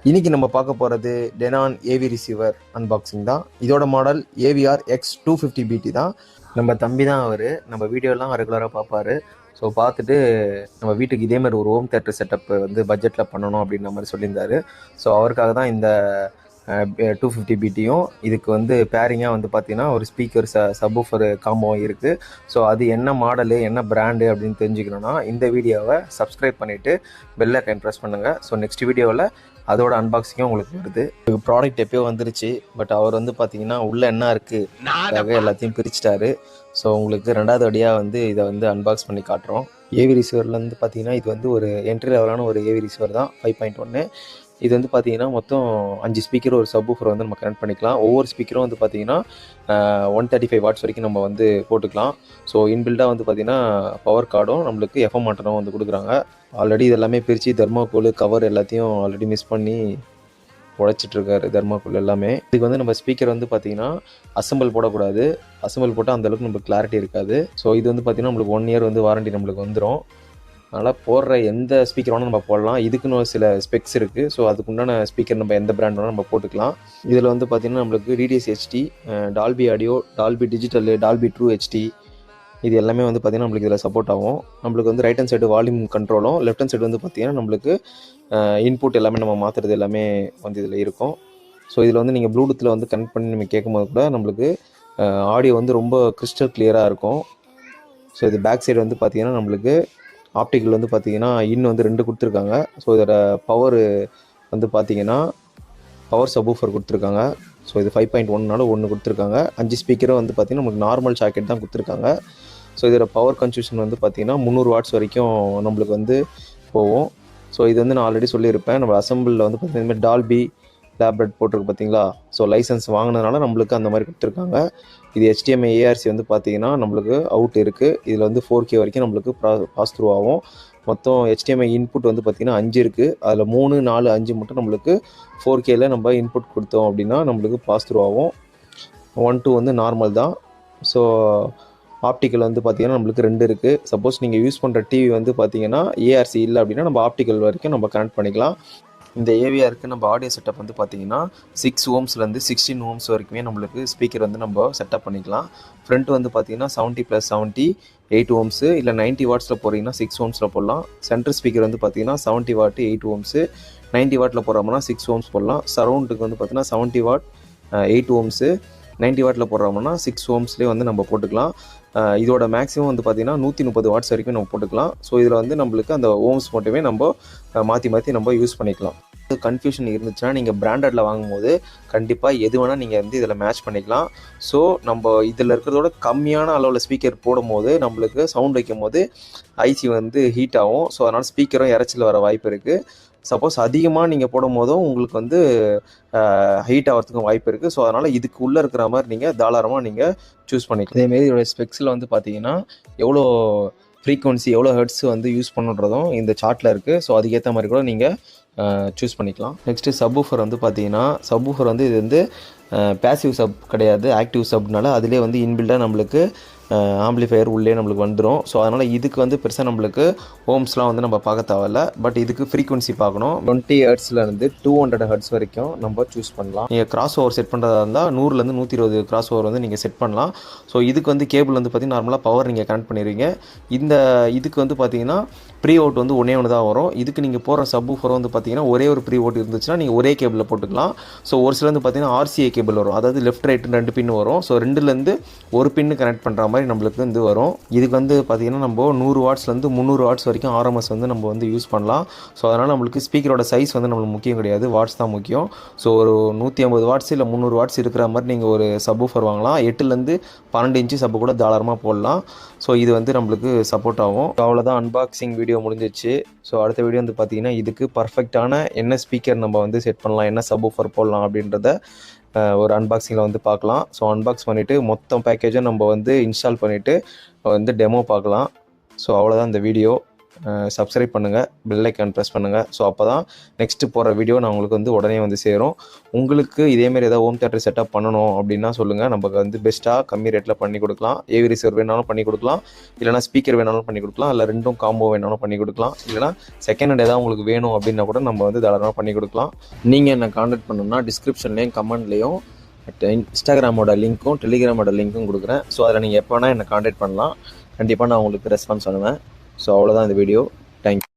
இன்னைக்கு நம்ம பார்க்க போகிறது டெனான் ஏவி ரிசீவர் அன்பாக்சிங் தான். இதோட மாடல் AVR X250BT தான். நம்ம தம்பி தான் அவர். நம்ம வீடியோலாம் ரெகுலராக பார்ப்பாரு. ஸோ பார்த்துட்டு நம்ம வீட்டுக்கு இதே மாதிரி ஒரு ஹோம் தேட்டர் செட்டப் வந்து பட்ஜெட்டில் பண்ணணும் அப்படின்ற மாதிரி சொல்லியிருந்தாரு. ஸோ அவருக்காக தான் இந்த 250BTயும் இதுக்கு வந்து பேரிங்காக வந்து பார்த்தீங்கன்னா ஒரு ஸ்பீக்கர் சப்வூஃபர் காம்போ இருக்குது. ஸோ அது என்ன மாடலு என்ன பிராண்டு அப்படின்னு தெரிஞ்சுக்கணுன்னா இந்த வீடியோவை சப்ஸ்கிரைப் பண்ணிவிட்டு பெல் ஐக்கான் ப்ரெஸ் பண்ணுங்கள். ஸோ நெக்ஸ்ட் வீடியோவில் அதோட அன்பாக்சிங்கும் உங்களுக்கு வருது. ப்ராடக்ட் எப்பயோ வந்துருச்சு, பட் அவர் வந்து பார்த்தீங்கன்னா உள்ளே என்ன இருக்குது எல்லாத்தையும் பிரிச்சுட்டாரு. ஸோ உங்களுக்கு ரெண்டாவது வழியாக வந்து இதை வந்து அன்பாக்ஸ் பண்ணி காட்டுறோம். ஏவி ரிசீவர்லேருந்து பார்த்தீங்கன்னா இது வந்து ஒரு என்ட்ரி லெவலான ஒரு ஏவி ரிசீவர் தான் 5.1. இது வந்து பார்த்தீங்கன்னா மொத்தம் 5 ஸ்பீக்கர் ஒரு சப்வூஃபர் வந்து நம்ம கனெக்ட் பண்ணிக்கலாம். ஒவ்வொரு ஸ்பீக்கரும் வந்து பார்த்தீங்கன்னா 135 வாட்ஸ் வரைக்கும் நம்ம வந்து போட்டுக்கலாம். ஸோ இன்பில்டாக வந்து பார்த்தீங்கன்னா பவர் கார்டும் நம்மளுக்கு எஃப்எம் மாட்டனும் வந்து கொடுக்குறாங்க. ஆல்ரெடி இது எல்லாமே பிரித்து தெர்மாக்கோல் கவர் எல்லாத்தையும் ஆல்ரெடி மிஸ் பண்ணி உழைச்சிட்ருக்காரு தெர்மாக்கோல் எல்லாமே. இதுக்கு வந்து நம்ம ஸ்பீக்கர் வந்து பார்த்தீங்கன்னா அசம்பிள் போடக்கூடாது. அசம்பிள் போட்டால் அந்தளவுக்கு நம்மளுக்கு கிளாரிட்டி இருக்காது. ஸோ இது வந்து பார்த்திங்கன்னா நம்மளுக்கு 1 இயர் வந்து வாரண்டி நம்மளுக்கு வந்துடும். அதனால் போடுற எந்த ஸ்பீக்கர் வேணால் நம்ம போடலாம். இதுக்குன்னு சில ஸ்பெக்ஸ் இருக்குது. ஸோ அதுக்குண்டான ஸ்பீக்கர் நம்ம எந்த பிராண்ட் வேணால் நம்ம போட்டுக்கலாம். இதில் வந்து பார்த்திங்கன்னா நம்மளுக்கு DTS HD, Dolby audio, Dolby digital, Dolby true HD இது எல்லாமே வந்து பார்த்திங்கன்னா நம்மளுக்கு இதில் சப்போர்ட் ஆகும். நம்மளுக்கு வந்து ரைட் ஹேண்ட் சைடு வால்யூம் கண்ட்ரோலும், லெஃப்ட் ஹேண்ட் சைடு வந்து பார்த்திங்கன்னா நம்மளுக்கு இன்புட் எல்லாமே நம்ம மாற்றுறது எல்லாமே வந்து இதில் இருக்கும். ஸோ இதில் வந்து நீங்கள் ப்ளூடூத்தில் வந்து கனெக்ட் பண்ணி நம்ம கேட்கும்போது கூட நம்மளுக்கு ஆடியோ வந்து ரொம்ப கிறிஸ்டல் கிளியராக இருக்கும். ஸோ இது பேக் சைடு வந்து பார்த்திங்கன்னா நம்மளுக்கு ஆப்டிக்கல் வந்து பார்த்திங்கன்னா இன்னும் வந்து 2 கொடுத்துருக்காங்க. ஸோ இதோட பவர் வந்து பார்த்திங்கன்னா பவர் சப்வூஃபர் கொடுத்துருக்காங்க. ஸோ இது 5.1னால 1 கொடுத்துருக்காங்க. 5 ஸ்பீக்கரும் வந்து பார்த்திங்கன்னா நமக்கு நார்மல் சாக்கெட் தான் கொடுத்துருக்காங்க. ஸோ இதோட பவர் கன்சூஷன் வந்து பார்த்திங்கன்னா 300 வாட்ஸ் வரைக்கும் நம்மளுக்கு வந்து போகும். ஸோ இது வந்து நான் ஆல்ரெடி சொல்லியிருப்பேன். நம்ம அசம்பிளில் வந்து பார்த்திங்கன்னா இந்த மாதிரி டால்பி லேப்ரெட் போட்டிருக்கு பார்த்தீங்களா. ஸோ லைசன்ஸ் வாங்கினதுனால நம்மளுக்கு அந்த மாதிரி கொடுத்துருக்காங்க. இது HDMI ARC வந்து பார்த்திங்கன்னா நம்மளுக்கு அவுட் இருக்குது. இதில் வந்து 4K வரைக்கும் நம்மளுக்கு பாஸ் த்ரூ ஆகும். மொத்தம் HDMI இன்புட் வந்து பார்த்திங்கன்னா 5 இருக்குது. அதில் 3, 4, 5 மட்டும் நம்மளுக்கு 4Kல நம்ம இன்புட் கொடுத்தோம் அப்படின்னா நம்மளுக்கு பாஸ் த்ரூ ஆகும். 1, 2 வந்து நார்மல் தான். ஸோ ஆப்டிக்கல் வந்து பார்த்திங்கன்னா நம்மளுக்கு 2 இருக்குது. சப்போஸ் நீங்கள் யூஸ் பண்ணுற டிவி வந்து பார்த்திங்கன்னா ARC இல்லை அப்படின்னா நம்ம ஆப்டிக்கல் வரைக்கும் நம்ம கனெக்ட் பண்ணிக்கலாம். இந்த AVRக்கு நம்ம ஆடியோ செட்டப் வந்து பார்த்திங்கன்னா 6 ohmsலேருந்து 16 ohms வரைக்குமே நம்மளுக்கு ஸ்பீக்கர் வந்து நம்ம செட்டப் பண்ணிக்கலாம். ஃப்ரண்ட் வந்து பார்த்திங்கன்னா 70+70 8 ohms, இல்லை 90 வாட்ஸில் போகிறீங்கன்னா 6 ohmஸில் போடலாம். சென்ட்ரல் ஸ்பீக்கர் வந்து பார்த்திங்கன்னா 70 வாட் 8 ohms, 90 வாட்டில் போடுறோம்னா 6 ohms போடலாம். சரௌண்டுக்கு வந்து பார்த்திங்கன்னா 70 வாட் 8 ohms, 90 வாட்டில் போடுறோம்னா 6 ohmsலேயே வந்து நம்ம போட்டுக்கலாம். இதோட மேக்ஸிமம் வந்து பார்த்திங்கன்னா 130 வாட்ஸ் வரைக்கும் நம்ம போட்டுக்கலாம். ஸோ இதில் வந்து நம்மளுக்கு அந்த ஓம்ஸ் மட்டுமே நம்ம மாற்றி நம்ம யூஸ் பண்ணிக்கலாம். கன்ஃபியூஷன் இருந்துச்சுன்னா நீங்கள் பிராண்டடில் வாங்கும்போது கண்டிப்பாக எது வேணால் நீங்கள் வந்து இதில் மேட்ச் பண்ணிக்கலாம். ஸோ நம்ம இதில் இருக்கிறதோட கம்மியான அளவில் ஸ்பீக்கர் போடும்போது நம்மளுக்கு சவுண்ட் வைக்கும் போது ஐசி வந்து ஹீட் ஆகும். ஸோ அதனால் ஸ்பீக்கரும் இறைச்சல் வர வாய்ப்பு இருக்குது. சப்போஸ் அதிகமாக நீங்கள் போடும் போதும் உங்களுக்கு வந்து ஹீட் ஆகிறதுக்கும் வாய்ப்பு இருக்குது. ஸோ அதனால் இதுக்கு உள்ளே இருக்கிற மாதிரி நீங்கள் தாராளமாக நீங்கள் சூஸ் பண்ணிக்கலாம். இதேமாரி இதோட ஸ்பெக்ஸில் வந்து பார்த்தீங்கன்னா எவ்வளோ ஃப்ரீக்வன்சி எவ்வளோ ஹெர்ட்ஸ் வந்து யூஸ் பண்ணுறதும் இந்த சார்ட்டில் இருக்குது. ஸோ அதுக்கேற்ற மாதிரி கூட நீங்கள் சூஸ் பண்ணிக்கலாம். நெக்ஸ்ட்டு சப்வூஃபர் வந்து பார்த்தீங்கன்னா சப்வூஃபர் வந்து இது வந்து பேசிவ் சப் கிடையாது, ஆக்டிவ் சப்னால அதிலே வந்து இன்பில்டாக நம்மளுக்கு ஆம்பிளிஃபையர் உள்ளே நம்மளுக்கு வந்துடும். ஸோ அதனால் இதுக்கு வந்து பெருசாக நம்மளுக்கு ஓம்ஸ்லாம் வந்து நம்ம பார்க்க தேவையில்ல. பட் இதுக்கு ஃப்ரீக்வன்சி பார்க்கணும். 20 ஹெர்ட்ஸ்லேருந்து 200 ஹெர்ட்ஸ் வரைக்கும் நம்ம சூஸ் பண்ணலாம். நீங்கள் கிராஸ் ஓவர் செட் பண்ணுறதா இருந்தால் 100லேருந்து 120 கிராஸ் ஓவர் வந்து நீங்கள் செட் பண்ணலாம். ஸோ இதுக்கு வந்து கேபிள் வந்து பார்த்திங்கன்னா நார்மலாக பவர் நீங்கள் கனெக்ட் பண்ணிடுவீங்க. இதுக்கு வந்து பார்த்திங்கன்னா ப்ரீ அவுட் வந்து ஒன்று தான் வரும். இதுக்கு நீங்கள் போடுற சப்வூஃபர் வந்து பார்த்திங்கன்னா ஒரே ஒரு ப்ரீ அவுட் இருந்துச்சுன்னா நீங்கள் ஒரே கேபிளில் போட்டுக்கலாம். ஸோ ஒரு சில வந்து பார்த்திங்கன்னா RCA கேபிள் வரும், அதாவது லெஃப்ட் ரைட்டு 2 பின் வரும். ஸோ 2லேருந்து ஒரு பின்னு கனெக்ட் பண்ணுற மாதிரி நம்மளுக்கு வந்து வரும். இதுக்கு வந்து பார்த்திங்கன்னா நம்ம 100 வாட்ஸ்லேருந்து 300 வாட்ஸ் வரைக்கும் RMS வந்து நம்ம வந்து யூஸ் பண்ணலாம். ஸோ அதனால் நம்மளுக்கு ஸ்பீக்கரோட சைஸ் வந்து நம்மளுக்கு முக்கியம் கிடையாது, வாட்ஸ் தான் முக்கியம். ஸோ ஒரு 150 வாட்ஸ் இல்லை 300 வாட்ஸ் இருக்கிற மாதிரி நீங்கள் ஒரு சப்வூஃபர் வாங்கலாம். 8லேருந்து 12 இன்ச்சு சப்பு கூட தாராளமாக போடலாம். ஸோ இது வந்து நம்மளுக்கு சப்போர்ட் ஆகும். அவ்வளோதான், அன்பாக்சிங் வீடியோ முடிஞ்சிச்சு. ஸோ அடுத்த வீடியோ வந்து பார்த்திங்கன்னா இதுக்கு பர்ஃபெக்டான என்ன ஸ்பீக்கர் நம்ம வந்து செட் பண்ணலாம், என்ன சப்வூஃபர் போடலாம் அப்படின்றத ஒரு அன்பாக்சிங்கில் வந்து பார்க்கலாம். ஸோ அன்பாக்ஸ் பண்ணிவிட்டு மொத்தம் பேக்கேஜை நம்ம வந்து இன்ஸ்டால் பண்ணிவிட்டு வந்து டெமோ பார்க்கலாம். ஸோ அவ்வளோதான் இந்த வீடியோ. சப்ஸ்கிரைப் பண்ணுங்கள், பெல் ஐக்கான் ப்ரெஸ் பண்ணுங்கள். ஸோ அப்போ தான் நெக்ஸ்ட்டு போகிற வீடியோ நான் உங்களுக்கு வந்து உடனே வந்து சேரும். உங்களுக்கு இதேமாரி ஏதாவது ஹோம் தியேட்டர் செட்டப் பண்ணணும் அப்படின்னா சொல்லுங்கள். நமக்கு வந்து பெஸ்ட்டாக கம்மி ரேட்டில் பண்ணி கொடுக்கலாம். ஏவி ரிசர்வ் வேணாலும் பண்ணி கொடுக்கலாம், இல்லைனா ஸ்பீக்கர் வேணாலும் பண்ணி கொடுக்கலாம், இல்லை ரெண்டும் காம்போ வேணாலும் பண்ணி கொடுக்கலாம், இல்லைனா செகண்ட் ஹேண்ட் ஏதாவது உங்களுக்கு வேணும் அப்படின்னா கூட நம்ம வந்து தாராளமாக பண்ணி கொடுக்கலாம். நீங்கள் என்னை காண்டாக்ட் பண்ணணும்னா டிஸ்கிரிப்ஷன்லேயும் கமெண்ட்லேயும் இன்ஸ்டாகிராமோட லிங்க்கும் டெலிகிராமோட லிங்க்கும் கொடுக்குறேன். ஸோ அதில் நீங்கள் எப்போ வேணால் என்னை காண்டாக்ட் பண்ணலாம். கண்டிப்பாக நான் உங்களுக்கு ரெஸ்பான்ஸ் பண்ணுவேன். ஸோ அவ்வளோதான் இந்த வீடியோ. தேங்க்யூ.